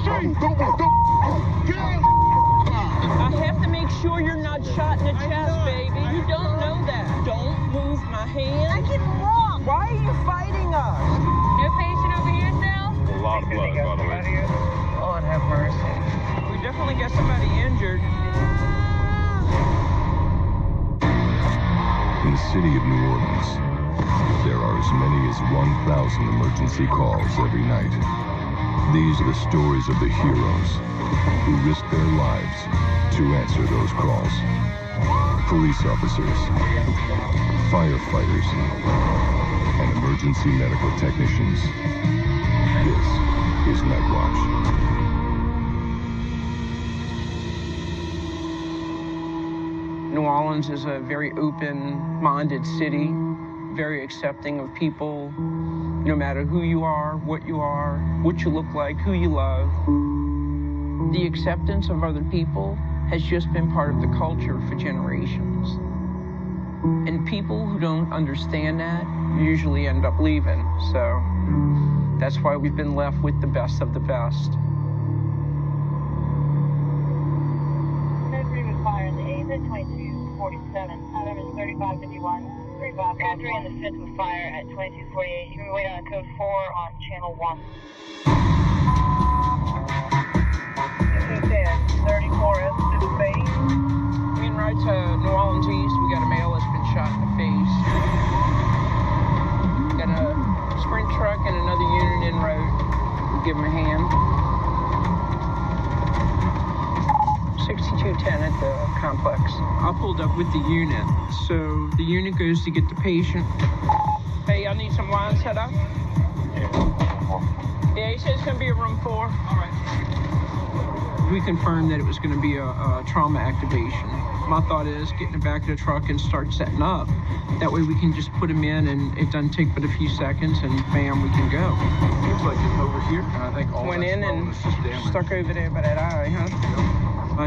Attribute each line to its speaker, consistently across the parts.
Speaker 1: I have to make sure you're not shot in the chest, baby. You don't know that. Don't move my hand.
Speaker 2: I didn't walk.
Speaker 1: Why are you fighting us?
Speaker 2: No patient over here still?
Speaker 3: A lot of blood, by the way.
Speaker 1: Lord have mercy. We definitely got somebody injured.
Speaker 4: In the city of New Orleans, there are as many as 1,000 emergency calls every night. These are the stories of the heroes who risk their lives to answer those calls. Police officers, firefighters, and emergency medical technicians. This is Nightwatch.
Speaker 1: New Orleans is a very open-minded city, very accepting of people, no matter who you are, what you look like, who you love. The acceptance of other people has just been part of the culture for generations. And people who don't understand that usually end up leaving. So that's why we've been left with the best of the best.
Speaker 5: Fire in the 8th at 2247. Item is 3551. 35 Code 3 in the 5th with fire at 2248. You can wait on code 4 on channel 1. This is Dan. 34S to the face.
Speaker 1: Being right to New Orleans East, we got a male that's been shot in the face. Got a sprint truck and another unit en route. We'll give him a hand. 6210 at the complex. I pulled up with the unit, so the unit goes to get the patient. Hey, I need some line set up. Yeah, he said it's gonna be a room 4. All right. We confirmed that it was gonna be a trauma activation. My thought is get in the back of the truck and start setting up. That way we can just put him in and it doesn't take but a few seconds and bam, we can go.
Speaker 3: Looks like it's over here. I think all
Speaker 1: Went in and stuck over there by that eye, huh?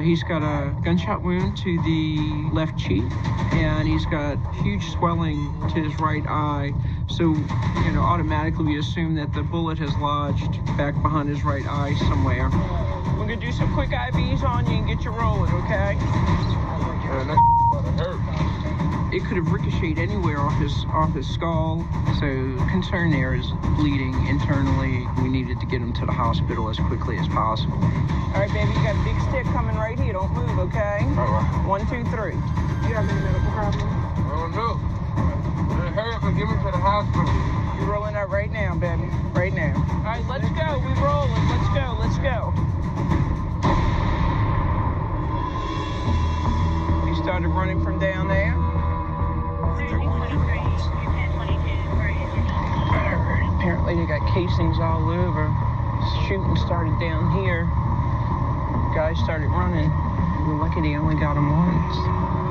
Speaker 1: He's got a gunshot wound to the left cheek, and he's got huge swelling to his right eye. So, you know, automatically we assume that the bullet has lodged back behind his right eye somewhere. We're gonna do some quick IVs on you and get you rolling, okay? It could have ricocheted anywhere off his skull. So concern there is bleeding internally. We needed to get him to the hospital as quickly as possible. All right, baby, you got a big stick coming right here. Don't move, okay?
Speaker 3: All right.
Speaker 1: 1, 2, 3.
Speaker 2: You have any medical problems?
Speaker 3: I don't know. Hurry up and get me to the hospital.
Speaker 1: You're rolling out right now, baby. Right now. All right, let's go. We rolling. Let's go. Let's go. He started running from down there.
Speaker 5: 1323, 1022 for injury.
Speaker 1: Apparently they got casings all over. Shooting started down here. Guys started running. We're lucky they only got him once.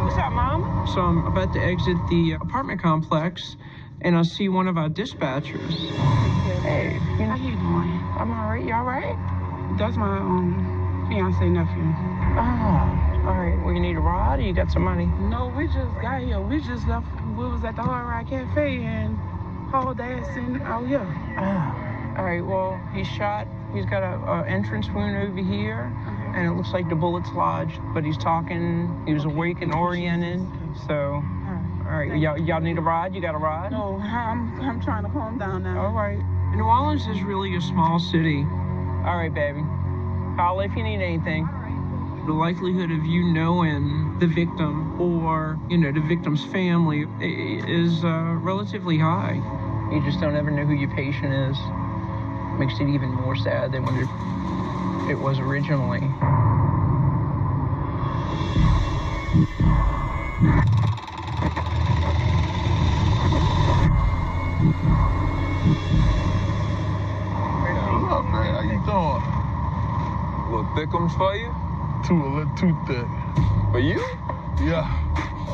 Speaker 1: What's up, Mom? So I'm about to exit the apartment complex, and I see one of our dispatchers. Hey, you know,
Speaker 2: How you doing?
Speaker 1: I'm all right. You all right?
Speaker 2: That's my fiance nephew.
Speaker 1: Oh, all right. Well, you need a ride, or you got some money?
Speaker 2: No, we just got here. We just left. We was at the Hard Rock Cafe and hauled ass in out here.
Speaker 1: Oh, all right. Well, he's shot. He's got a entrance wound over here, and it looks like the bullet's lodged. But he's talking. He was awake and oriented. So, all right. Y'all need a ride? You got a ride?
Speaker 2: No, I'm trying to calm down now.
Speaker 1: All right. New Orleans is really a small city. All right, baby. Holla if you need anything. The likelihood of you knowing the victim or, you know, the victim's family is relatively high. You just don't ever know who your patient is. Makes it even more sad than when it was originally.
Speaker 3: What's up, man? How you doing? Little thickums for you?
Speaker 6: A little too thick.
Speaker 3: For you?
Speaker 6: Yeah,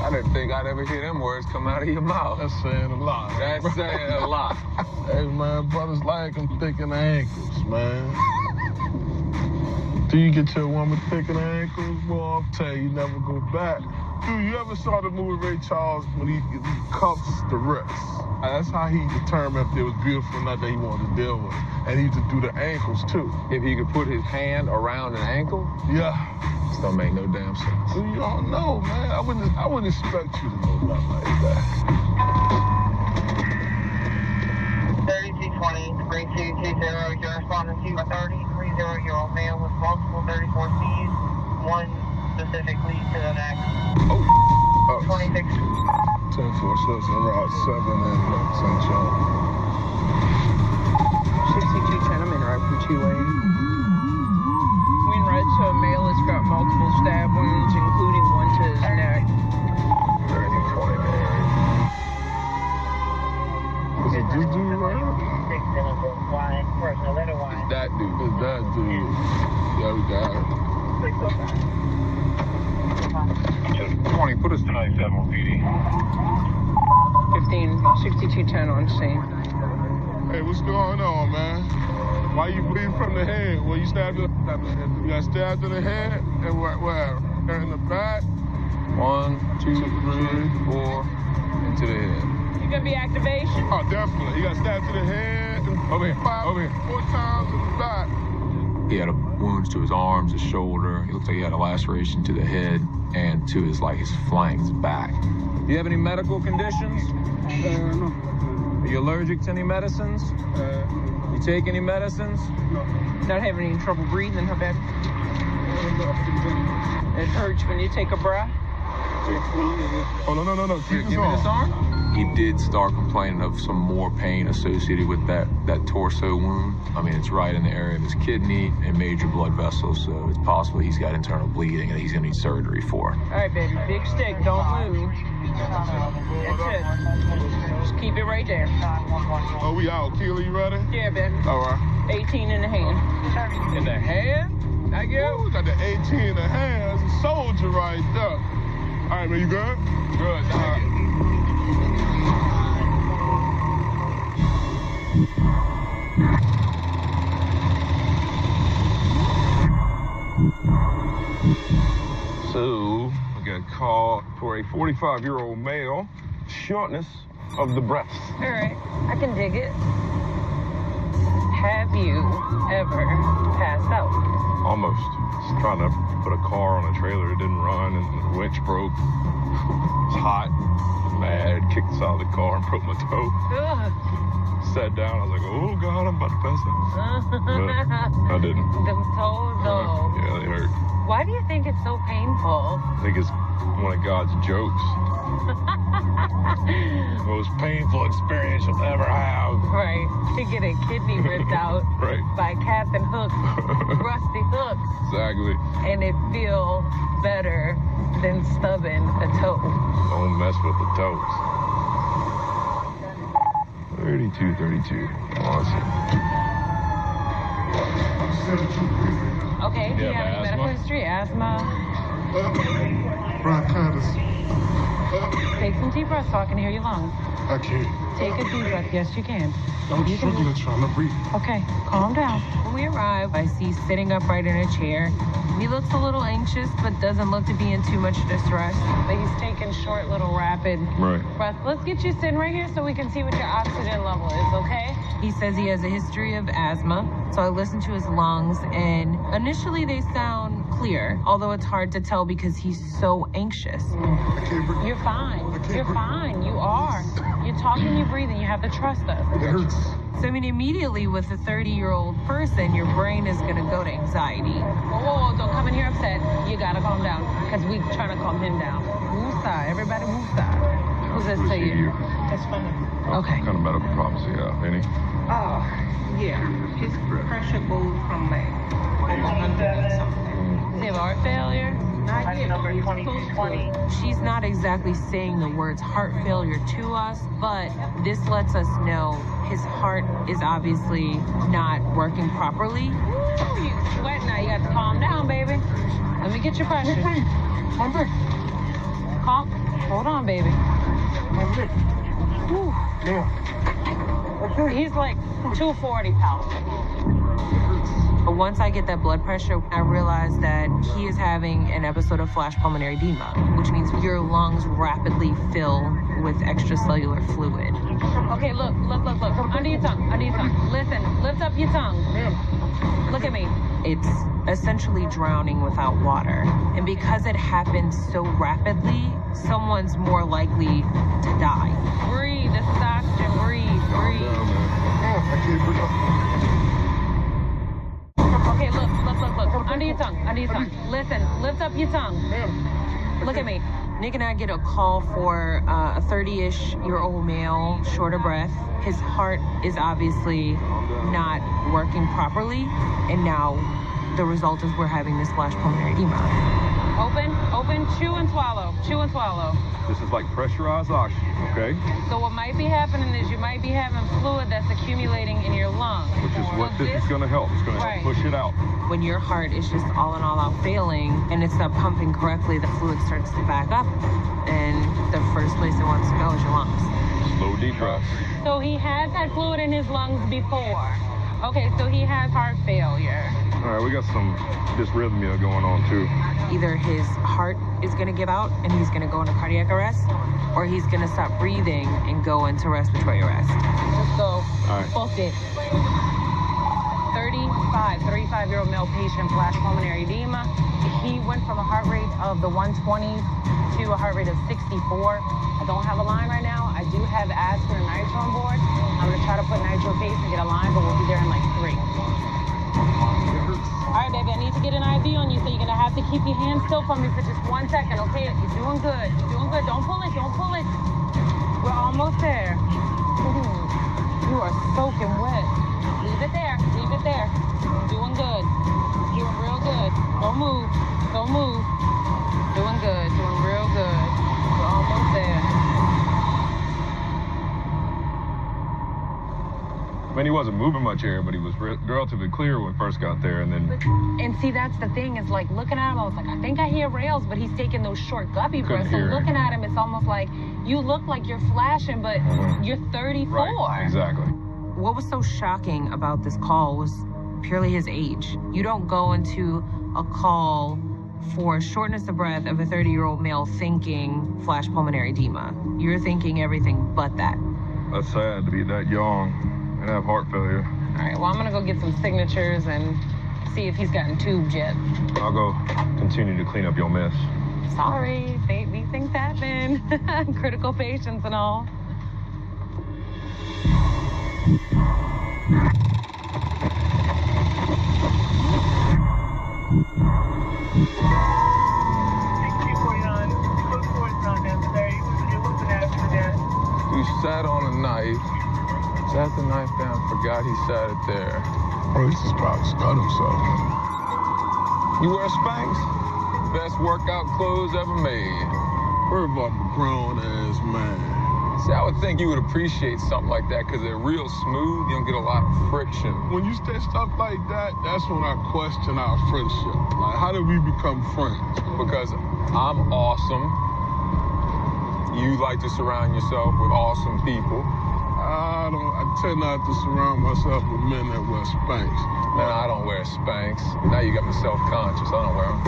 Speaker 3: I didn't think I'd ever hear them words come out of your mouth.
Speaker 6: that's saying a lot.
Speaker 3: That's saying a lot.
Speaker 6: Hey, man, brothers like them thick in the ankles, man. Do you get your woman thick in the ankles, boy, I'll tell you, never go back. Dude, you ever saw the movie Ray Charles when he cuffs the wrists? That's how he determined if they was beautiful or not that he wanted to deal with. And he used to do the ankles, too.
Speaker 3: If he could put his hand around an ankle?
Speaker 6: Yeah.
Speaker 3: This don't make no damn sense.
Speaker 6: Dude, you don't know, man. I wouldn't expect you to know nothing like that.
Speaker 5: 3220, 3220, you're responding to a 30-30-year-old male with multiple 34 Cs, one specific lead to the neck.
Speaker 6: Oh.
Speaker 5: 26.
Speaker 6: 10-4, Slipson Route 7 and St. John.
Speaker 1: 6210, I'm in right for 2 lane. Queen Red, so a male has got multiple stab wounds, including one to his neck.
Speaker 6: 30-20, man. Is it this dude right here?
Speaker 3: It's that dude.
Speaker 6: It's that dude. Yeah, we got it.
Speaker 3: 20, put us to 97 PD.
Speaker 1: 15, 6210 on scene.
Speaker 6: Hey, what's going on, man? Why you bleeding from the head? Well, you stabbed in the head. You got stabbed in the head? And where? In the back?
Speaker 3: 1, 2, 3, 4, into the head.
Speaker 1: You gonna be activation?
Speaker 6: Oh, definitely. You got stabbed to the head.
Speaker 3: Over here, over here.
Speaker 6: 4 times in the back.
Speaker 3: He had wounds to his arms, his shoulder. He looked like he had a laceration to the head and to his flanks, back. Do you have any medical conditions?
Speaker 6: No.
Speaker 3: Are you allergic to any medicines? You take any medicines?
Speaker 6: No.
Speaker 1: Not having any trouble breathing, how bad? It hurts when you take a breath?
Speaker 6: Oh, no.
Speaker 3: Here, give me this arm. He did start complaining of some more pain associated with that torso wound. I mean, it's right in the area of his kidney and major blood vessels, so it's possible he's got internal bleeding and he's gonna need surgery for.
Speaker 1: All right, baby, big stick, don't move. That's it. Just keep it right there.
Speaker 6: Oh, we out. Keely, you ready?
Speaker 1: Yeah, baby.
Speaker 6: All right.
Speaker 1: 18 in the hand.
Speaker 3: In the hand? Thank you.
Speaker 6: Ooh, got the 18 in the hand. That's a soldier right there. All right, man, you good?
Speaker 3: Good, thank you.
Speaker 6: So, we got a call for a 45-year-old male, shortness of the breath.
Speaker 1: All right, I can dig it. Have you ever passed out?
Speaker 6: Almost. Just trying to put a car on a trailer. It didn't run, and the winch broke. It's hot, mad, kicked the side of the car and broke my toe.
Speaker 1: Ugh.
Speaker 6: Sat down, I was like, oh God, I'm about to pass out. But I didn't.
Speaker 1: Them toes, though.
Speaker 6: Yeah, they hurt.
Speaker 1: Why do you think it's so painful?
Speaker 6: I think it's one of God's jokes. Most painful experience you'll ever have.
Speaker 1: Right, to get a kidney ripped out
Speaker 6: Right.
Speaker 1: by Captain Hook's rusty hooks.
Speaker 6: Exactly.
Speaker 1: And it feel better than stubbing a toe.
Speaker 6: Don't mess with the toes. 32. Awesome.
Speaker 1: Okay, do you
Speaker 6: Yeah,
Speaker 1: have any medical
Speaker 6: asthma?
Speaker 1: history? Asthma?
Speaker 6: Bronchitis.
Speaker 1: Take some deep breaths so I can hear your lungs.
Speaker 6: I can't.
Speaker 1: Take a deep breath. Yes, you can.
Speaker 6: I'm
Speaker 1: You can do
Speaker 6: struggling trying to breathe.
Speaker 1: Okay, calm down. When we arrive, I see sitting upright in a chair. He looks a little anxious, but doesn't look to be in too much distress. But he's taking short, little, rapid breaths. Let's get you sitting right here so we can see what your oxygen level is, okay? He says he has a history of asthma, so I listen to his lungs, and initially they sound clear, although it's hard to tell because he's so anxious.
Speaker 6: I can't breathe.
Speaker 1: You're fine. You're fine. You are. You're talking, you're breathing. You have to trust us.
Speaker 6: It hurts.
Speaker 1: So, I mean, immediately with a 30-year-old person, your brain is going to go to anxiety. Whoa, don't come in here upset. You got to calm down because we're trying to calm him down. Woosah. Everybody woosah. Who's this to you? That's funny. Okay.
Speaker 6: What kind of medical problems do you have? Any?
Speaker 7: Oh, yeah. His pressure goes from like over 100 or something.
Speaker 1: Does he have heart failure?
Speaker 7: Not yet.
Speaker 5: Number
Speaker 7: He's close to
Speaker 5: 2220.
Speaker 7: it.
Speaker 1: She's not exactly saying the words heart failure to us, but this lets us know his heart is obviously not working properly. Woo, you sweating now. You got to calm down, baby. Let me get your pressure. Remember. Calm. Hold on, baby. Whew. He's like 240 pounds.
Speaker 8: But once I get that blood pressure, I realize that he is having an episode of flash pulmonary edema, which means your lungs rapidly fill with extracellular fluid. Okay, look. Under your tongue. Listen, lift up your tongue. Look at me. It's essentially drowning without water. And because it happens so rapidly, someone's more likely to die. Breathe, this is oxygen, breathe.
Speaker 6: I can't breathe.
Speaker 8: Okay, look. Under your tongue. Listen, lift up your tongue. Look at me. Nick and I get a call for a 30-ish-year-old male, short of breath. His heart is obviously not working properly, and now the result is we're having this flash pulmonary edema. Open, chew and swallow.
Speaker 6: This is like pressurized oxygen, okay?
Speaker 8: So what might be happening is you might be having fluid that's accumulating in your lungs.
Speaker 6: Which is what this is going to help. It's going to help push it out.
Speaker 8: When your heart is just all in all out failing and it's not pumping correctly, the fluid starts to back up, and the first place it wants to go is your lungs.
Speaker 6: Slow, deep breaths.
Speaker 8: So he has had fluid in his lungs before. Okay, so he has heart failure.
Speaker 6: All right, we got some dysrhythmia going on too.
Speaker 8: Either his heart is going to give out and he's going to go into cardiac arrest, or he's going to stop breathing and go into respiratory arrest. Let's go.
Speaker 6: All right.
Speaker 8: Book it. 35-year-old male patient, flash pulmonary edema. He went from a heart rate of the 120s to a heart rate of 64. I don't have a line right now. I do have aspirin and nitro on board. I'm going to try to put nitro paste and get a line, but we'll be there in like 3. All right, baby, I need to get an IV on you, so you're going to have to keep your hands still for me for just 1 second, okay? You're doing good. Don't pull it. We're almost there. You are soaking wet. Leave it there. Doing good. Doing real good. Don't move. Doing good. Doing real good. We're almost there.
Speaker 6: I mean, he wasn't moving much air, but he was relatively clear when we first got there, and then...
Speaker 8: And see, that's the thing, is like, looking at him, I was like, I think I hear rails, but he's taking those short guppy breaths. So looking at him, it's almost like, you look like you're flashing, but you're 34.
Speaker 6: Right, exactly.
Speaker 8: What was so shocking about this call was purely his age. You don't go into a call for shortness of breath of a 30-year-old male thinking flash pulmonary edema. You're thinking everything but that.
Speaker 6: That's sad to be that young and have heart failure.
Speaker 8: All right, well, I'm gonna go get some signatures and see if he's gotten tubed yet.
Speaker 6: I'll go continue to clean up your mess.
Speaker 8: Sorry, these things happen. Critical patients and all.
Speaker 3: He sat on a knife, sat the knife down, forgot he sat it there.
Speaker 6: Oh, this is probably cut himself.
Speaker 3: You wear Spanx? Best workout clothes ever made.
Speaker 9: Where about the grown-ass man?
Speaker 3: See, I would think you would appreciate something like that because they're real smooth. You don't get a lot of friction.
Speaker 9: When you say stuff like that, that's when I question our friendship. Like, how did we become friends?
Speaker 3: Because I'm awesome. You like to surround yourself with awesome people.
Speaker 9: I tend not to surround myself with men that wear Spanx.
Speaker 3: Man, I don't wear Spanx. Now you got me self-conscious. I don't wear them.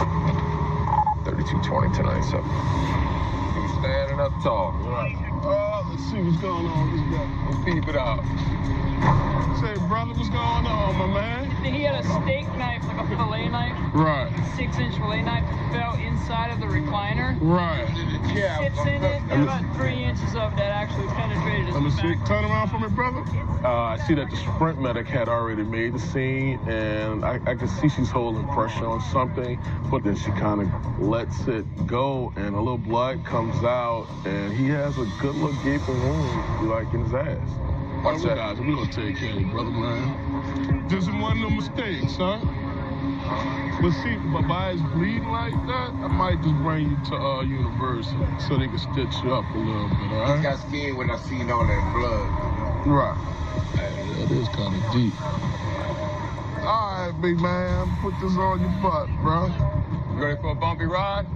Speaker 3: 3220 tonight, so you standing up tall.
Speaker 9: Right. Let's see what's going on with this guy.
Speaker 3: Let's peep it out.
Speaker 9: Say, brother, what's going on, my man?
Speaker 10: He had a steak knife, like a fillet knife.
Speaker 9: Right.
Speaker 10: 6-inch fillet knife fell inside of the recliner.
Speaker 9: Right.
Speaker 10: Yeah. Sits in it, and about 3 inches of that actually penetrated his
Speaker 9: Let me see.
Speaker 10: back.
Speaker 9: Turn around for me, brother. I see that the sprint medic had already made the scene, and I can see she's holding pressure on something, but then she kind of lets it go, and a little blood comes out, and he has a good little gaping wound, like in his ass.
Speaker 3: Watch that.
Speaker 9: Guys, we're gonna take care of you, brother, man. Just one of the mistakes, huh? But see, but by his bleeding like that, I might just bring you to university so they can stitch you up a little bit, all right?
Speaker 11: I got scared when I seen all that blood.
Speaker 9: Right. Yeah, it is kind of deep. All right, big man, put this on your butt, bro.
Speaker 3: You ready for a bumpy ride?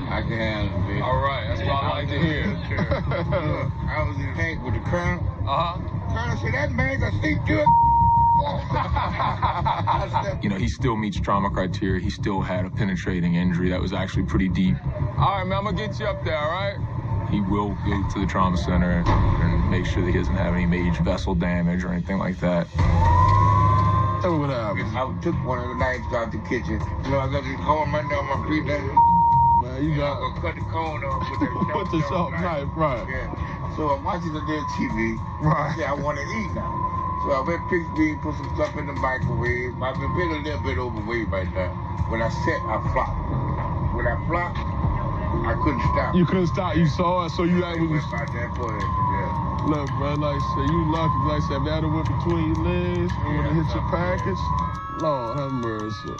Speaker 11: I can handle it.
Speaker 3: All right, that's what I like to hear.
Speaker 11: Look, I was in the tank with the colonel.
Speaker 3: Uh-huh.
Speaker 11: Colonel said, that man gonna sleep good.
Speaker 3: You know, he still meets trauma criteria. He still had a penetrating injury that was actually pretty deep.
Speaker 6: All right, man, I'm gonna get you up there, all right?
Speaker 3: He will go to the trauma center and make sure that he doesn't have any major vessel damage or anything like that.
Speaker 9: Tell me what happened.
Speaker 11: I took one of the knives out the kitchen. You know, I got this cone right down my feet there.
Speaker 9: Man, you got
Speaker 11: to cut the cone off with
Speaker 9: the sharp knife, right?
Speaker 11: Yeah. So I'm watching the damn TV.
Speaker 9: Right.
Speaker 11: I said, I want to eat now. So I went pick me, put some stuff in the microwave. I've been a little bit overweight right now. When I sat, I flopped. When I flopped, I couldn't stop.
Speaker 9: You couldn't stop. You saw it, so you had.
Speaker 11: Went by that point, yeah.
Speaker 9: Look, bro, like I said, you lucky. Like I said, that went between your legs. You want to hit your package. Lord have mercy.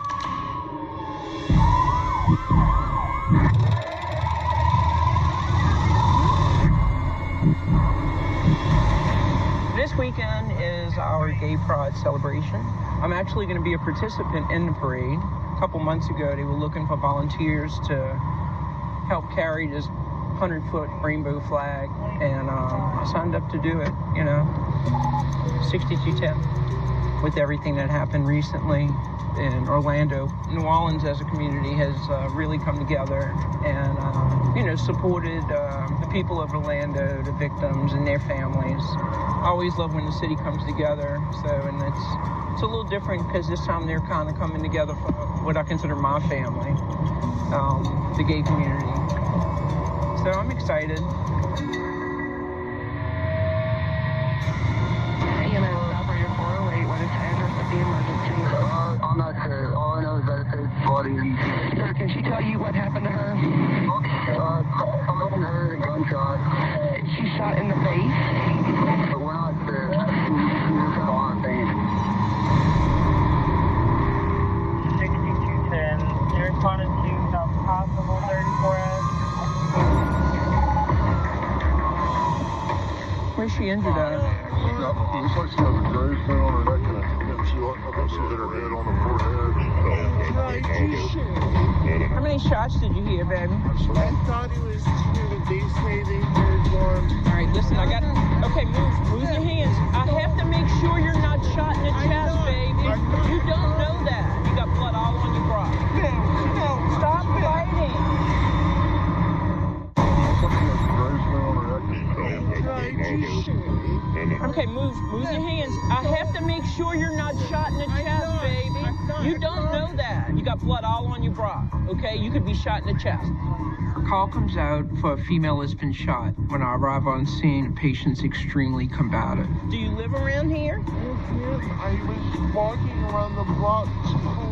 Speaker 1: This weekend is our Gay Pride celebration. I'm actually going to be a participant in the parade. A couple months ago, they were looking for volunteers to help carry this 100-foot rainbow flag, and I signed up to do it, you know. 6210 with everything that happened recently in Orlando. New Orleans as a community has really come together and, you know, supported the people of Orlando, the victims and their families. I always love when the city comes together, so, and it's a little different because this time they're kind of coming together for what I consider my family, the gay community. So I'm excited.
Speaker 12: Operator 408, what is the address of the emergency? I'm not sure. All I know is that it's bloody. Sir, can she tell you what happened to her? Someone heard a gunshot. She shot in the face? But we're not sure. We're on things.
Speaker 5: 6210, you responded to the possible 34S.
Speaker 1: Where's she injured at?
Speaker 9: Looks like she has a grave thing on her neck and I think she hit her head on the forehead.
Speaker 1: How many shots did you hear, baby?
Speaker 2: I thought it was two, but they say they heard more.
Speaker 1: All right, listen, I got. Okay, move your hands. I have to make sure you're not shot in the chest, baby. You don't know that. You got blood all on your bra.
Speaker 2: No,
Speaker 1: stop fighting. Okay, move your hands. I have to make sure you're not shot in the chest, baby. You don't know that. You got blood all on your bra, okay? You could be shot in the chest. A call comes out for a female that's been shot. When I arrive on scene, the patient's extremely combative. Do you live around here?
Speaker 2: I was walking around the block.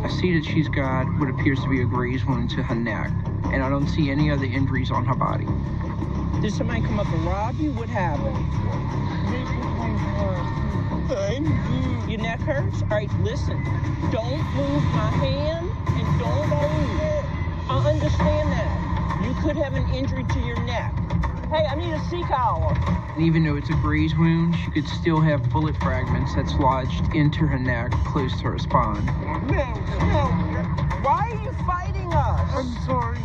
Speaker 1: I see that she's got what appears to be a graze wound to her neck, and I don't see any other injuries on her body. Did somebody come up and rob you? What happened? Your neck hurts? All right, listen. Don't move my hand and don't move. I understand that. You could have an injury to your neck. Hey, I need a C-collar. And even though it's a graze wound, she could still have bullet fragments that's lodged into her neck, close to her spine.
Speaker 2: No.
Speaker 1: Why are you fighting us?
Speaker 2: I'm sorry.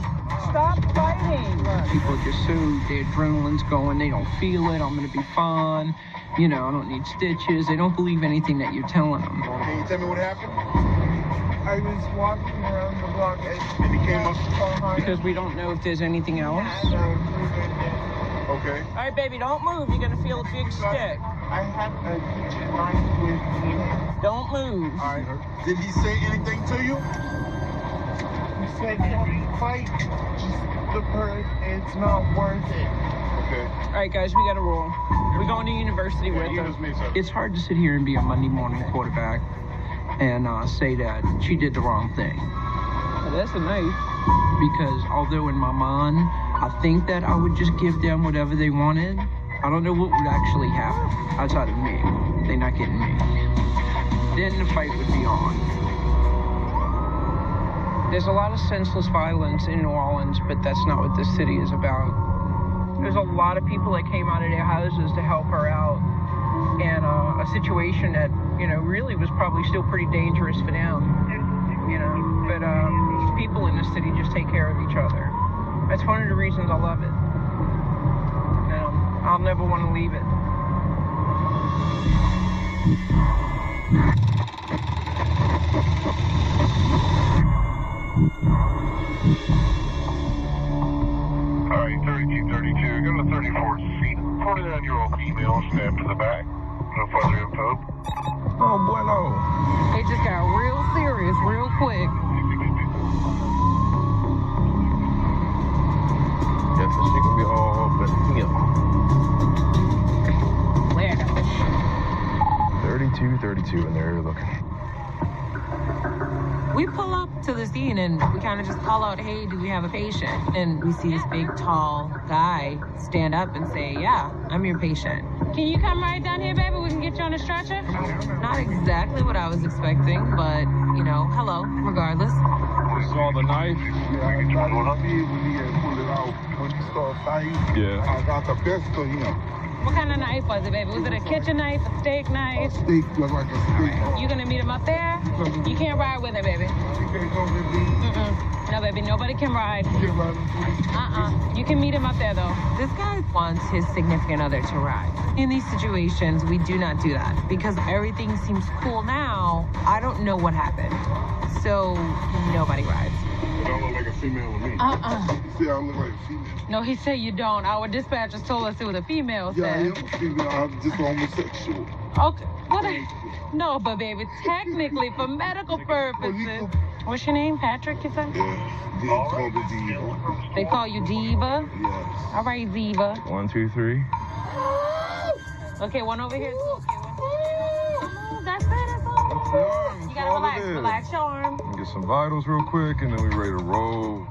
Speaker 1: Stop fighting. People are just so, their adrenaline's going, they don't feel it, I'm gonna be fine. You know, I don't need stitches. They don't believe anything that you're telling them.
Speaker 9: Can you tell me what happened?
Speaker 2: I was walking around the block
Speaker 9: And he came up?
Speaker 1: Because we don't know if there's anything else.
Speaker 9: Okay.
Speaker 1: All right, baby, don't move. You're gonna feel a big stick.
Speaker 2: I have a kitchen knife with me.
Speaker 1: Don't move.
Speaker 9: All right. Did he say anything to you?
Speaker 2: He said, don't fight. Just the bird. It's not worth it.
Speaker 9: Okay.
Speaker 1: All right, guys, we gotta roll. We're going to university with her. It's hard to sit here and be a Monday morning quarterback and say that she did the wrong thing. Well, that's a knife. Because although in my mind, I think that I would just give them whatever they wanted, I don't know what would actually happen outside of me. They're not getting me. Then the fight would be on. There's a lot of senseless violence in New Orleans, but that's not what this city is about. There's a lot of people that came out of their houses to help her out in a situation that, you know, really was probably still pretty dangerous for them, you know. But people in the city just take care of each other. That's one of the reasons I love it. I'll never want to leave it.
Speaker 6: Alright, 3232, go to 34th seat. 49-year-old female, snap to the back. No further info.
Speaker 9: Oh, boy, no.
Speaker 8: It just got real serious real quick.
Speaker 9: Yes, so she can be all up in here.
Speaker 8: Where?
Speaker 9: 32 in there looking.
Speaker 8: We pull up to the scene and we kind of just call out, hey, do we have a patient? And we see this big, tall guy stand up and say, yeah, I'm your patient. Can you come right down here, baby? We can get you on a stretcher? Not exactly what I was expecting, but, you know, hello, regardless.
Speaker 9: You saw the knife? Yeah, I tried to see it when he had pulled it out. When he started fighting, I got the best of him.
Speaker 8: What kind of knife was it, baby? Was it a kitchen knife, a steak knife?
Speaker 9: A steak, look like a steak.
Speaker 8: You gonna meet him up there? You can't ride with it, baby.
Speaker 9: You can't go with me?
Speaker 8: No, baby, nobody can ride. You can meet him up there, though. This guy wants his significant other to ride. In these situations, we do not do that because everything seems cool now. I don't know what happened. So, nobody rides.
Speaker 9: You don't look like a female with me. You see, I look like a female.
Speaker 8: No, he said you don't. Our dispatchers told us it was a female.
Speaker 9: Yeah, I am a female. I'm just homosexual.
Speaker 8: Okay. What? No, but baby, technically, for medical purposes. What's your name? Patrick, you said?
Speaker 9: Yeah, they call me Diva.
Speaker 8: They call you Diva?
Speaker 9: Yes.
Speaker 8: All right, Diva.
Speaker 6: 1, 2, 3.
Speaker 8: Okay, one over here. Oh, that's it. That's all. You gotta relax your arm.
Speaker 6: Get some vitals real quick, and then we ready to roll.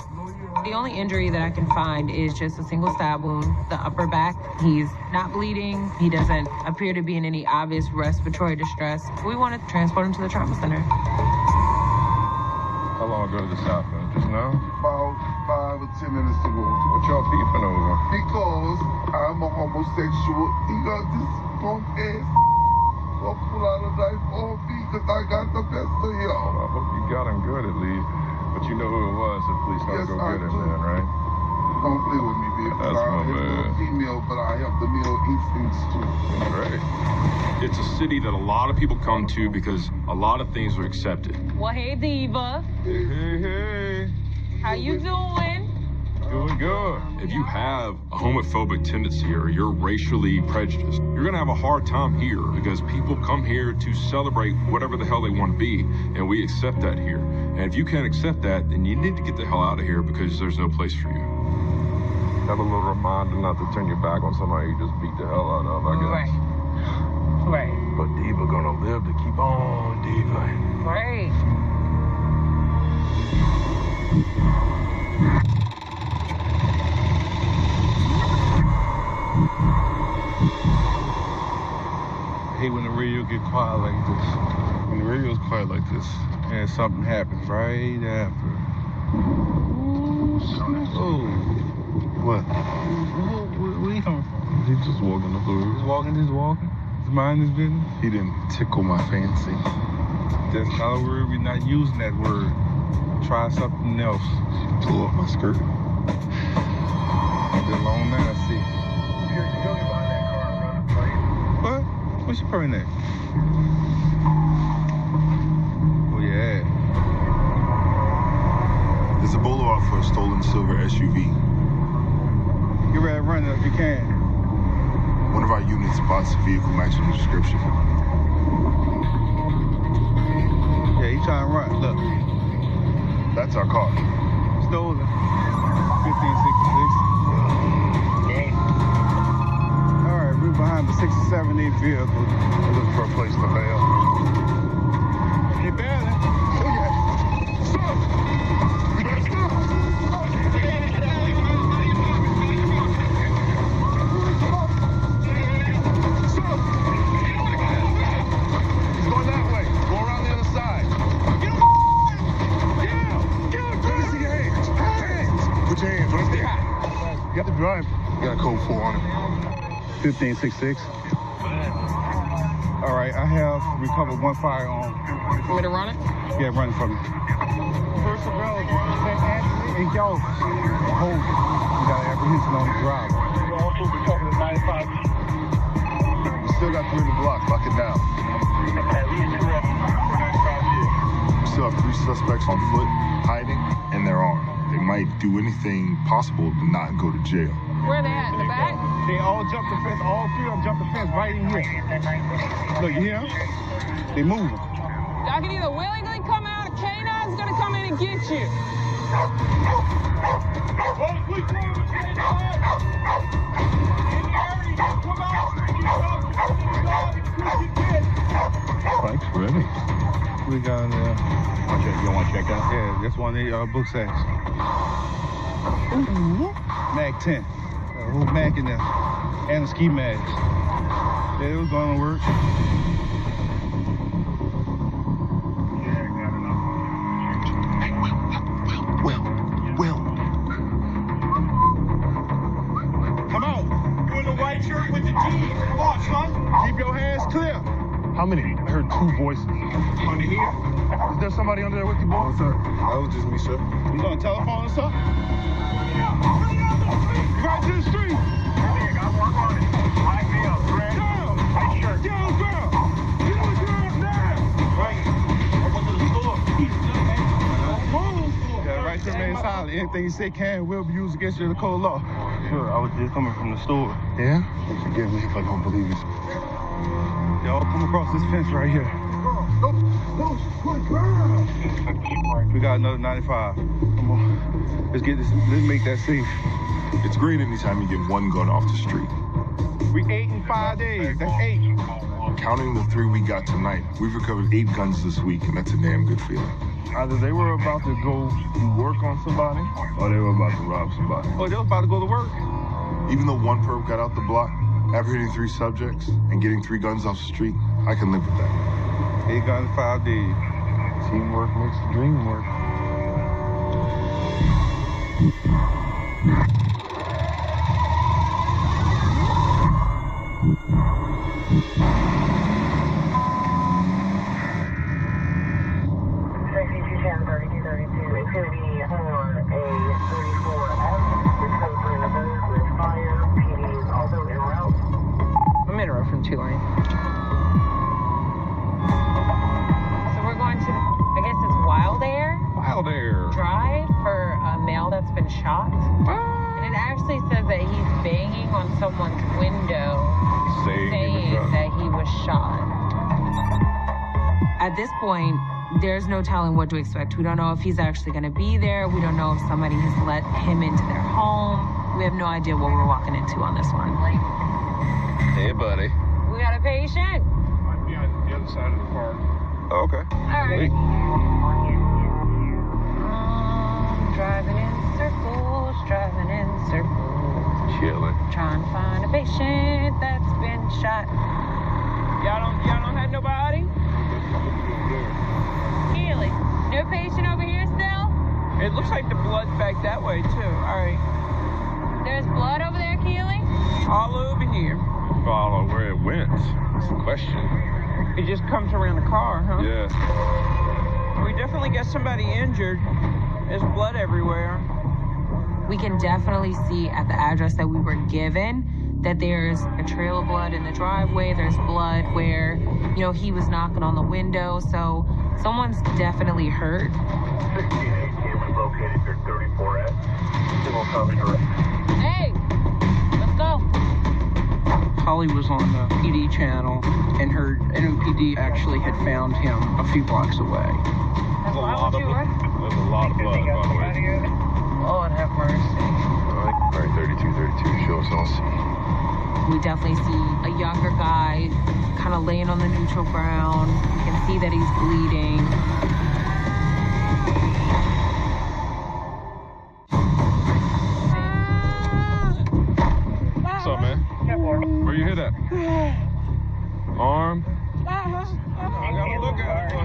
Speaker 8: The only injury that I can find is just a single stab wound, the upper back. He's not bleeding. He doesn't appear to be in any obvious respiratory distress. We want to transport him to the trauma center.
Speaker 6: How long ago did this happen? Just now?
Speaker 9: About 5 or 10 minutes ago.
Speaker 6: What y'all beefing over?
Speaker 9: Because I'm a homosexual. He got this punk ass. I'll pull out a knife on me because I got the best of him.
Speaker 6: Well, I hope you got him good at least. But you know who it was, so please don't go get him then, right?
Speaker 9: Don't play with me, baby.
Speaker 6: That's my
Speaker 9: I'm a female, but I have the male instincts too.
Speaker 6: That's right.
Speaker 3: It's a city that a lot of people come to because a lot of things are accepted.
Speaker 8: Well, hey, Diva.
Speaker 6: Hey.
Speaker 8: How you doing?
Speaker 6: Doing good.
Speaker 3: If you have a homophobic tendency or you're racially prejudiced, you're gonna have a hard time here because people come here to celebrate whatever the hell they want to be, and we accept that here. And if you can't accept that, then you need to get the hell out of here because there's no place for you.
Speaker 6: Have a little reminder not to turn your back on somebody you just beat the hell out of, I guess.
Speaker 8: Right.
Speaker 6: But Diva gonna live to keep on, Diva.
Speaker 8: Right.
Speaker 9: I hate when the radio get quiet like this. When the radio's quiet like this, and something happens right after. Oh. What? Where are you coming from?
Speaker 6: He's just walking the floor.
Speaker 9: Just walking. His mind his business. He didn't tickle my fancy. That's not a word. We're not using that word. Try something else. Pull up my skirt. Been long now, I see.
Speaker 6: You're gonna buy that car and run the plate.
Speaker 9: What? What's your permit at? Oh, yeah.
Speaker 13: There's a boulevard for a stolen silver SUV.
Speaker 9: Get ready to run it if you can.
Speaker 13: One of our units spots the vehicle matching the description.
Speaker 9: Yeah, he trying to run. Look.
Speaker 13: That's our car.
Speaker 9: Stolen. 1566. All right, we're behind the 67A vehicle.
Speaker 13: We're looking for a place to bail.
Speaker 9: You bailing? Oh, yeah. Stop! We gotta stop! Stop!
Speaker 13: He's going that way. Go around the other side.
Speaker 9: Get him! Let me see your hands. Hands!
Speaker 13: Put your hands right there. You got to drive. You got a code 4 on it.
Speaker 9: 1566. All right, I have recovered one firearm.
Speaker 8: Want me to run it?
Speaker 9: Yeah, run it for me. First of all, hey, yo, hold it. You got apprehension on the driver.
Speaker 6: Also, we're talking to 95.
Speaker 13: We still got 3 in the block. Lock it down.
Speaker 6: At least 2
Speaker 14: 3 suspects on foot, hiding, and they're armed. They might do anything possible to not go to jail.
Speaker 10: Where are they at? In the back?
Speaker 13: They all jumped the fence. All 3 of them jumped the fence right in here. Look, you hear them? They moving.
Speaker 10: Y'all can either willingly come out or K9's gonna come in and get you.
Speaker 13: Frank's ready. We got, you want to check out? Yeah, that's one of the book sacks. Mag 10. A whole mag in there. And a ski mags. Yeah, it was going to work. Will. Come on. You in the white shirt with the jeans. Come on, son. Keep your hands clear.
Speaker 9: How many? I heard 2 voices.
Speaker 13: Under here?
Speaker 9: Is there somebody under there with you, boy?
Speaker 13: No, sir.
Speaker 14: That was just me, sir.
Speaker 13: You on telephone or something? Right to the street.
Speaker 12: I'll work on it. Light me up, Greg.
Speaker 13: Down.
Speaker 12: White shirt.
Speaker 13: Down, girl. Get on the ground now.
Speaker 12: Right. I went to the store.
Speaker 13: Yeah, right to remain silent. Anything you say can and will be used against you in the cold law. Sure, I was just coming from the store.
Speaker 9: Yeah?
Speaker 13: Forgive me if I don't believe you. Y'all come across this fence right here. We got another 95. Come on. Let's get this. Let's make that safe.
Speaker 14: It's great anytime you get 1 gun off the street.
Speaker 13: We 8 in 5 days. That's 8.
Speaker 14: Counting the 3 we got tonight, we've recovered 8 guns this week, and that's a damn good feeling.
Speaker 9: Either they were about to go to work on somebody,
Speaker 13: or they were about to rob somebody. Oh, they was about to go to work.
Speaker 14: Even though 1 perp got out the block, apprehending 3 subjects, and getting 3 guns off the street, I can live with that.
Speaker 13: 8 guns, 5 days.
Speaker 9: Teamwork makes the dream work.
Speaker 1: I'm in a row from 2 lane.
Speaker 8: So we're going to, I guess it's Wild Air Drive for a male that's been shot. And it actually says that he's banging on someone's window saying that he was shot. At this point, there's no telling what to expect. We don't know if he's actually going to be there. We don't know if somebody has let him into their home. We have no idea what we're walking into on this one.
Speaker 6: Hey, buddy.
Speaker 8: We got a patient.
Speaker 13: Might be on the other side of the car.
Speaker 6: Oh, okay.
Speaker 8: All right. Driving in circles, driving in circles.
Speaker 6: Chilling.
Speaker 8: Trying to find a patient that's been shot.
Speaker 10: Y'all don't have nobody?
Speaker 8: Keely, no patient over here still?
Speaker 10: It looks like the blood's back that way, too. All right.
Speaker 8: There's blood over there, Keely?
Speaker 10: All over here.
Speaker 6: Follow where it went. It's a question.
Speaker 1: It just comes around the car, huh?
Speaker 6: Yeah.
Speaker 1: We definitely got somebody injured. There's blood everywhere.
Speaker 8: We can definitely see at the address that we were given that there's a trail of blood in the driveway. There's blood where, he was knocking on the window. So someone's definitely hurt.
Speaker 12: 1618 was located near 34S.
Speaker 8: Hey, let's go.
Speaker 1: Holly was on the PD channel, and her NOPD actually had found him a few blocks away.
Speaker 6: There's a lot of blood, by the way.
Speaker 8: Lord have mercy.
Speaker 6: All right, 32, show us all.
Speaker 8: We definitely see a younger guy kind of laying on the neutral ground. You can see that he's bleeding.
Speaker 6: What's up, man? Where you hit at? Arm?
Speaker 13: I gotta look at it.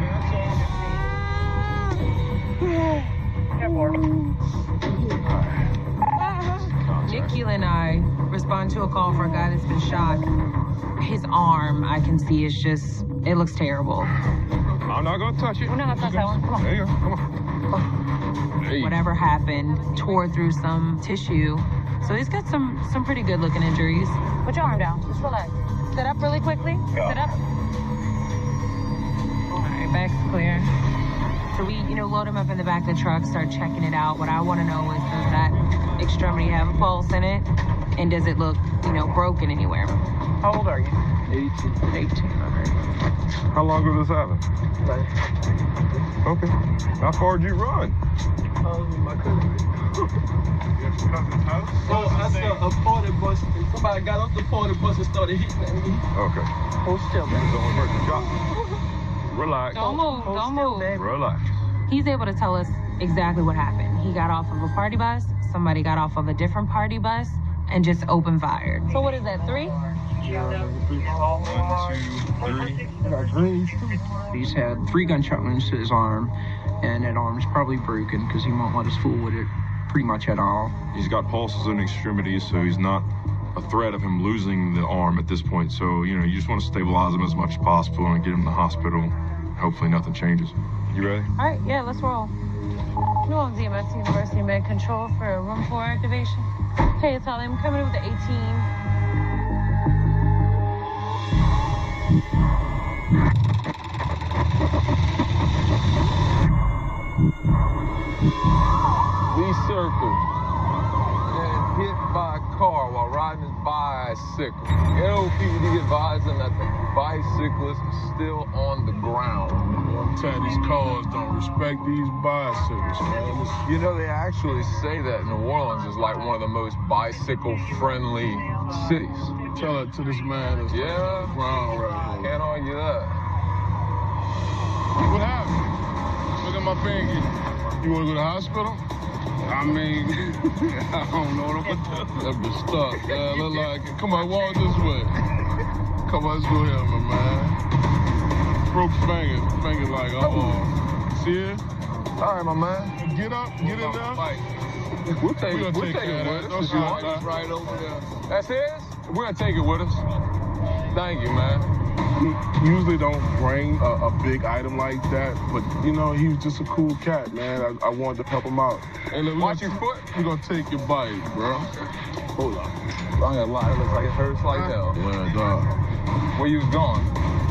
Speaker 8: Nick Keelan and I respond to a call for a guy that's been shot. His arm, I can see, is just, it looks terrible.
Speaker 6: I'm not gonna touch it.
Speaker 8: We're not gonna touch that one. Come on.
Speaker 6: There you go. Come on. Hey.
Speaker 8: Whatever happened, tore through some tissue. So he's got some pretty good looking injuries. Put your arm down. Just relax. Sit up really quickly. Sit up. All right, back's clear. So we, load him up in the back of the truck, start checking it out. What I want to know is, does that extremity have a pulse in it? And does it look, broken anywhere?
Speaker 1: How old are you?
Speaker 9: 18.
Speaker 1: 18, all right.
Speaker 6: How long ago this happened? Okay. How far did you run?
Speaker 9: My cousin. Your cousin's house?
Speaker 15: Oh, I saw a party bus. Somebody got off the party bus and started hitting at me.
Speaker 6: Okay.
Speaker 1: Hold still, baby.
Speaker 6: Don't hurt the shot. Relax.
Speaker 8: Don't move.
Speaker 6: Relax.
Speaker 8: He's able to tell us exactly what happened. He got off of a party bus, somebody got off of a different party bus, and just open fired. So what is that, 3?
Speaker 9: 1, 2, 3.
Speaker 1: He's had 3 gunshot wounds to his arm, and that arm's probably broken because he won't let us fool with it pretty much at all.
Speaker 6: He's got pulses in extremities, so he's not a threat of him losing the arm at this point. So, you just want to stabilize him as much as possible and get him to the hospital. Hopefully nothing changes. You ready?
Speaker 8: All right, yeah, let's roll. New Orleans EMS University Med Control for room 4 activation. Hey, it's Holly. I'm coming in with the 18.
Speaker 3: Lee Circle and hit by a car while riding his bicycle. NOPD advising that the bicyclist is still on the ground.
Speaker 9: I'm telling you, these cars don't respect these bicycles, man.
Speaker 3: They actually say that New Orleans is like one of the most bicycle-friendly cities.
Speaker 9: Tell it to this man that's on the ground right here.
Speaker 3: Can't argue that.
Speaker 9: What happened? Look at my finger. You want to go to the hospital? I mean, I don't know what I'm gonna do. That bitch stuck. Look like it. Come on, walk this way. Come on, let's go here, my man. Broke finger. Finger like, see it?
Speaker 3: All right, my man.
Speaker 9: Get up, get in there.
Speaker 3: We'll take it with us. Right over there. That's his? We're gonna take it with us. Thank you, man.
Speaker 9: He usually don't bring a big item like that, but he was just a cool cat, man. I wanted to help him out.
Speaker 3: And look, watch your foot.
Speaker 9: We're gonna take your bite, bro. Hold on.
Speaker 3: I ain't gonna lie, it looks like it hurts like hell.
Speaker 9: Yeah, dog.
Speaker 3: Where you was going?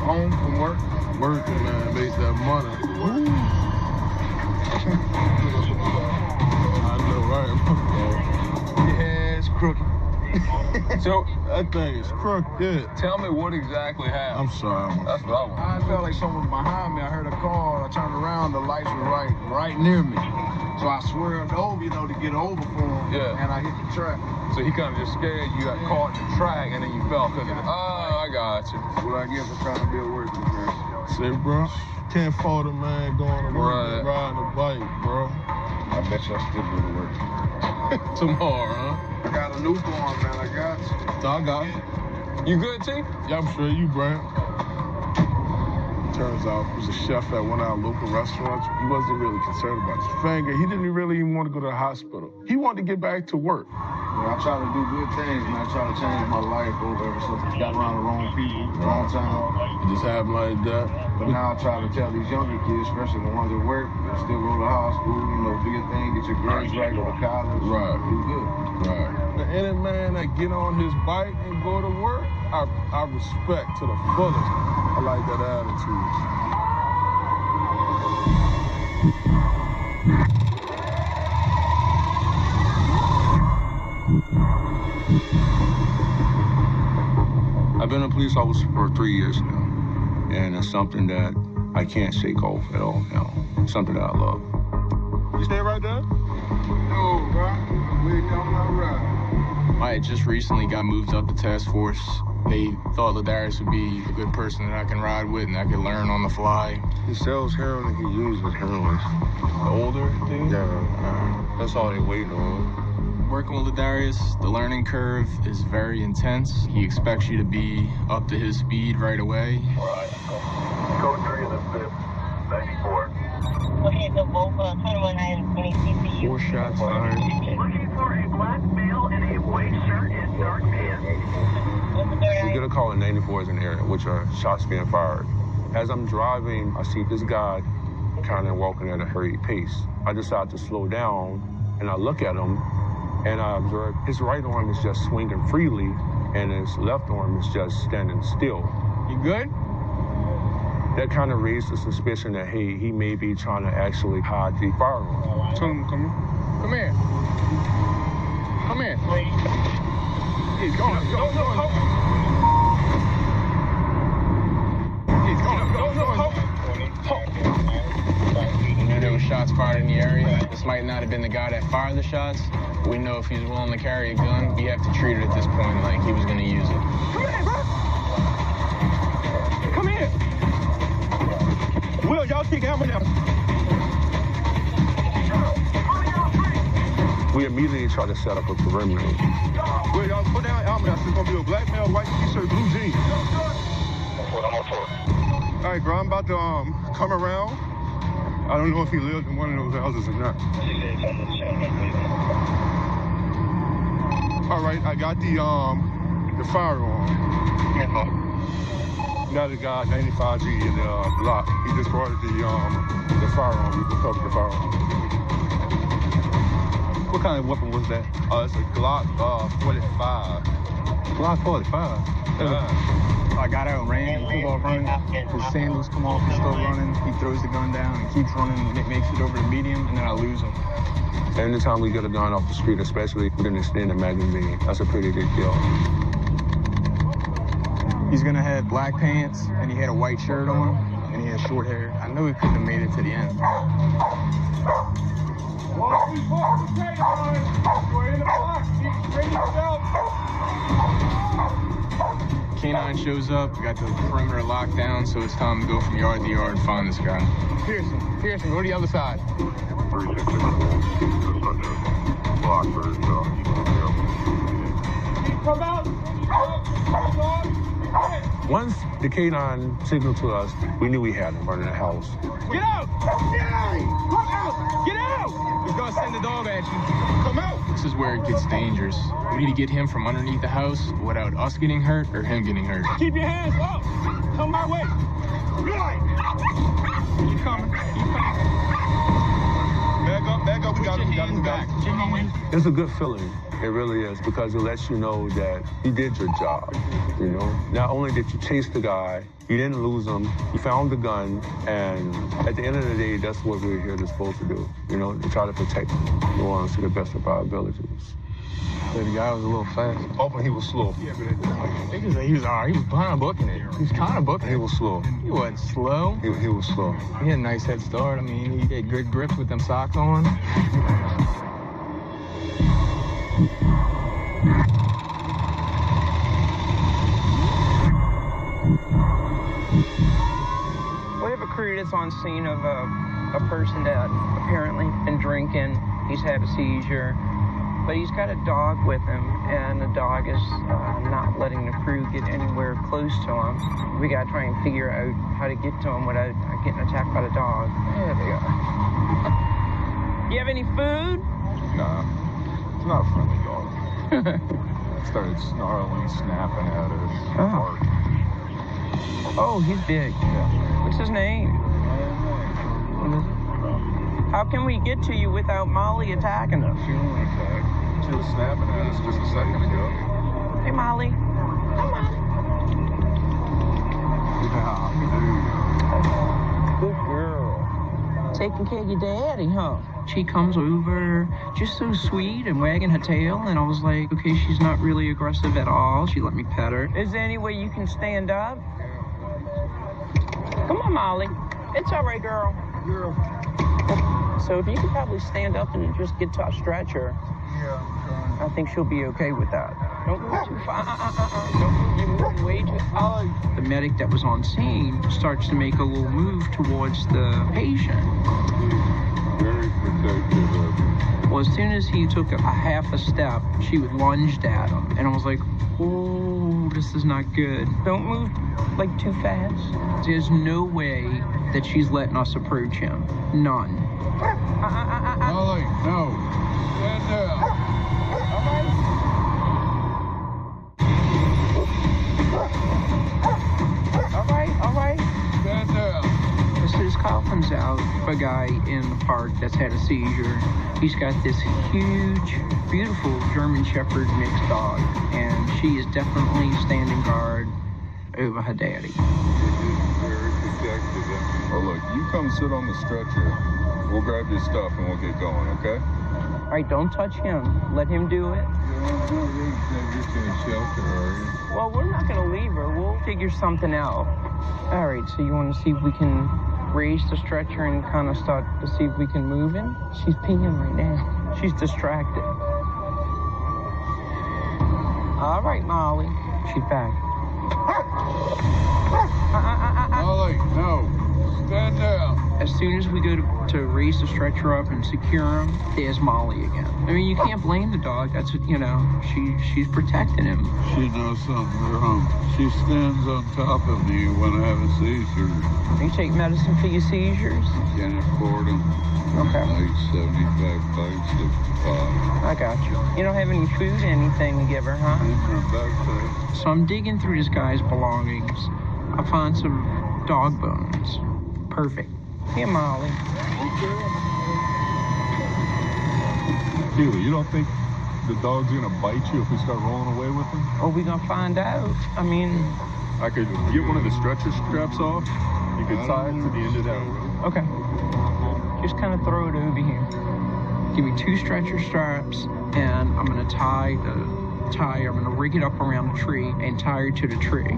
Speaker 9: Home from work. Working, man. Make that money. Ooh. I know, right?
Speaker 15: Your head's crooked.
Speaker 3: So
Speaker 9: that thing is crooked.
Speaker 3: Tell me what exactly happened.
Speaker 9: I'm sorry.
Speaker 3: That's what I want.
Speaker 15: I felt like someone was behind me. I heard a call. I turned around. The lights were right near me. So I swerved over, to get over for him.
Speaker 3: Yeah.
Speaker 15: And I hit the track.
Speaker 3: So he kind of just scared you got caught in the track and then you fell because of it. Oh, I got you.
Speaker 15: What I get for trying to be a working person.
Speaker 9: Say, bro, can't fault a man going to work and riding a bike, bro.
Speaker 15: I bet you I still go to work.
Speaker 9: Tomorrow, huh?
Speaker 15: I got a newborn, man. I got you.
Speaker 9: I got you.
Speaker 3: You good, T?
Speaker 9: Yeah, I'm sure you, Brent. Turns out he was a chef at one of our local restaurants. He wasn't really concerned about his finger. He didn't really even want to go to the hospital. He wanted to get back to work.
Speaker 15: I try to do good things, man. I try to change my life over ever since I got around the wrong people, wrong time.
Speaker 9: It just happened like that.
Speaker 15: But now I try to tell these younger kids, especially the ones that work, that still go to high school, do your thing, get your grades right, go to college.
Speaker 9: Right.
Speaker 15: Do good.
Speaker 9: Right. But any man that get on his bike and go to work, I respect to the fullest. I like that attitude.
Speaker 16: I've been a police officer for 3 years now, and it's something that I can't shake off at all now. It's something that I love.
Speaker 9: You stay right there?
Speaker 15: No, bro. We come out right.
Speaker 17: I just recently got moved up to task force. They thought Ladarius would be a good person that I can ride with and I can learn on the fly.
Speaker 14: He sells heroin and he uses heroin.
Speaker 17: The older dude?
Speaker 14: Yeah, that's all they wait on.
Speaker 17: Working with Ladarius, the learning curve is very intense. He expects you to be up to his speed right away.
Speaker 12: Code 3 in the 5th, 94.
Speaker 5: Looking at the Volvo 21920 CPU.
Speaker 16: 4 shots fired.
Speaker 12: Looking for a black male in a white shirt and dark pants.
Speaker 16: We get a call in 94 is an area, which are shots being fired. As I'm driving, I see this guy kind of walking at a hurried pace. I decide to slow down, and I look at him, and I observe his right arm is just swinging freely, and his left arm is just standing still.
Speaker 17: You good?
Speaker 16: That kind of raised the suspicion that, hey, he may be trying to actually hide the firearm.
Speaker 17: Tell him, come here. Come here. He's going. He's going. We knew there were shots fired in the area. This might not have been the guy that fired the shots. We know if he's willing to carry a gun, we have to treat it at this point like he was going to use it.
Speaker 10: Come here, bro. Come here. Will, y'all kick out now.
Speaker 16: We immediately tried to set up a perimeter.
Speaker 13: Will, y'all put down armor. It's going to be a black male, white t-shirt, blue jeans. All right, bro, I'm about to come around. I don't know if he lived in one of those houses or not. All right, I got the firearm. Got a guy 95G in the block. He just brought the firearm. We recovered the firearm. What kind of weapon was that? It's a Glock 45. Glock 45?
Speaker 17: I got out and ran, and took off running. His sandals come off, he's still running. He throws the gun down and keeps running, makes it over to medium, and then I lose him.
Speaker 16: Anytime we get a gun off the street, especially with an extended magazine, that's a pretty big deal.
Speaker 17: He's gonna have black pants, and he had a white shirt on, and he had short hair. I know he couldn't have made it to the end. K9 shows up, we got the perimeter locked down, so it's time to go from yard to yard and find this guy. Pearson, go to the other side.
Speaker 10: Come out.
Speaker 16: Once the K9 signaled to us, we knew we had him running the house.
Speaker 10: Get out! Come out! Get out!
Speaker 17: He's gonna send the dog at you.
Speaker 10: Come out!
Speaker 17: This is where it gets dangerous. We need to get him from underneath the house without us getting hurt or him getting hurt.
Speaker 10: Keep your hands up! Come my way! Right!
Speaker 17: Keep coming.
Speaker 13: Back up, we got him back.
Speaker 16: It's a good feeling. It really is, because it lets you know that you did your job, you know? Not only did you chase the guy, you didn't lose him, you found the gun, and at the end of the day, that's what we're here supposed to do, you know, to try to protect New Orleans to the best of our abilities.
Speaker 17: The guy was a little fast.
Speaker 13: Open, he was slow.
Speaker 17: He was all right. He was kind of booking it. He was kind of booking it.
Speaker 16: He was slow.
Speaker 17: He wasn't slow.
Speaker 16: He was slow.
Speaker 17: He had a nice head start. I mean, he had good grips with them socks on.
Speaker 1: We have a crew that's on scene of a person that apparently been drinking. He's had a seizure, but he's got a dog with him, and the dog is not letting the crew get anywhere close to him. We gotta try and figure out how to get to him without getting attacked by the dog. There they are. You have any food?
Speaker 14: Nah, it's not a friendly dog. Started snarling, snapping at us.
Speaker 1: Oh, he's big.
Speaker 14: Yeah.
Speaker 1: What's his name? How can we get to you without Molly attacking us?
Speaker 14: She only attacked. She was snapping at us just a second ago.
Speaker 1: Hey, Molly. Come on.
Speaker 14: Yeah,
Speaker 1: Good girl. Taking care of your daddy, huh? She comes over, just so sweet and wagging her tail, and I was like, okay, she's not really aggressive at all. She let me pet her. Is there any way you can stand up? Come on, Molly. It's all right, girl. So if you could probably stand up and just get to a stretcher, I think she'll be okay with that. Don't move too far. Don't move. You're moving way too far. The medic that was on scene starts to make a little move towards the patient.
Speaker 14: very protective of him.
Speaker 1: Well, as soon as he took a half a step, she would lunged at him. And I was like, oh, this is not good. Don't move, like, too fast. There's no way that she's letting us approach him. None.
Speaker 15: Molly, no. Stand down.
Speaker 1: All right.
Speaker 15: Stand down.
Speaker 1: So this cop comes out, a guy in the park that's had a seizure. He's got this huge, beautiful German Shepherd mixed dog, and she is definitely standing guard over her daddy.
Speaker 14: Very
Speaker 18: check? Well, look, you come sit on the stretcher. We'll grab your stuff and we'll get going, okay?
Speaker 1: All right, don't touch him. Let him do it.
Speaker 18: Get you in shelter, are you?
Speaker 1: Well, we're not going to leave her. We'll figure something out. All right, so you want to see if we can raise the stretcher and kind of start to see if we can move him? She's peeing right now. She's distracted. All right, Molly. She's back.
Speaker 15: Molly, no. Stand down.
Speaker 1: As soon as we go to raise the stretcher up and secure him, there's Molly again. I mean, you can't blame the dog. That's, you know, she's protecting him.
Speaker 15: She knows something's wrong. She stands on top of me when I have a seizure.
Speaker 1: You take medicine for your seizures?
Speaker 15: Can't afford them.
Speaker 1: Okay.
Speaker 15: Like 75 bucks a pop.
Speaker 1: I got you. You don't have any food, anything to give her, huh?
Speaker 15: In her backpack.
Speaker 1: So I'm digging through this guy's belongings. I find some dog bones. Perfect. Here, Molly.
Speaker 18: Keely, you don't think the dog's gonna bite you if we start rolling away with him?
Speaker 1: Are we gonna find out? I mean...
Speaker 18: I could get one of the stretcher straps off. You could tie it to the end of that rope.
Speaker 1: Okay. Just kind of throw it over here. Give me 2 stretcher straps, and I'm gonna I'm gonna rig it up around the tree and tie her to the tree.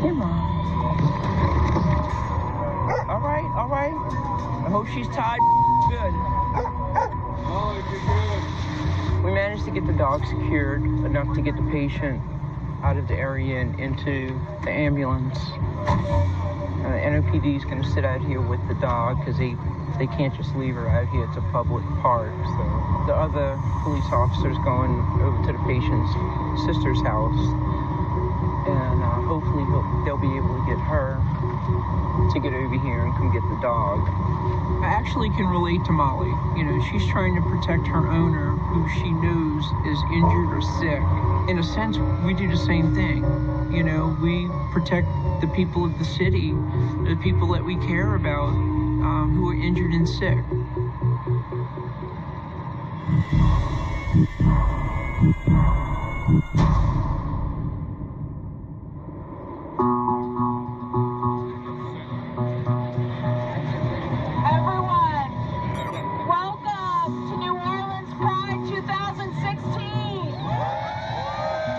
Speaker 1: Here, Mom. All right. I hope she's tied good.
Speaker 15: Molly, you're good.
Speaker 1: We managed to get the dog secured enough to get the patient out of the area and into the ambulance. NOPD is going to sit out here with the dog because they can't just leave her out here. It's a public park. So the other police officers going over to the patient's sister's house, and hopefully they'll be able to get her to get over here and come get the dog. I actually can relate to Molly. You know, she's trying to protect her owner, who she knows is injured or sick. In a sense, we do the same thing. You know, we protect the people of the city, the people that we care about, who are injured and sick.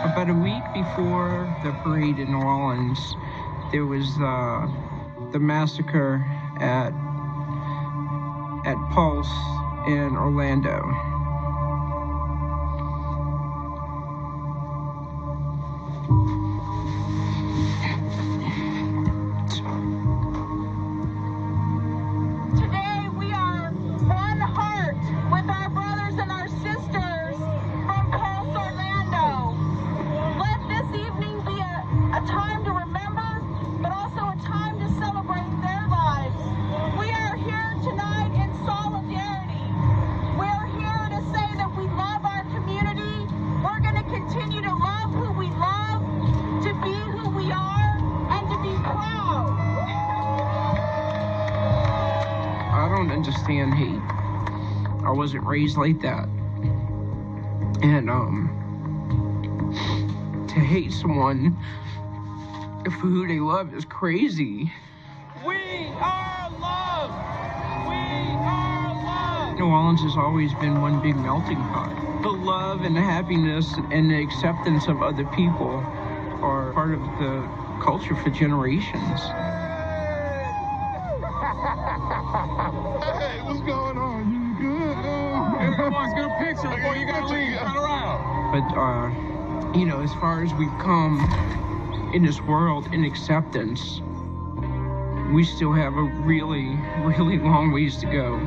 Speaker 1: About a week before the parade in New Orleans, there was the massacre at Pulse in Orlando.
Speaker 19: Today we are one heart with our brothers and our sisters from Pulse, Orlando. Let this evening be a time to remember, but also a time to celebrate their lives. We are here tonight in solidarity. We're here to say that we love our community. We're going to continue to love who we love, to be who we are, and to be proud.
Speaker 1: I don't understand hate. I wasn't raised like that. And, to hate someone for who they love is crazy.
Speaker 10: We are love! We are love!
Speaker 1: New Orleans has always been one big melting pot. The love and the happiness and the acceptance of other people are part of the culture for generations.
Speaker 18: Hey, what's going on? You good?
Speaker 10: Hey, come on, let's get a picture before you gotta leave. Turn around.
Speaker 1: But, you know, as far as we've come in this world in acceptance, we still have a really, really long ways to go.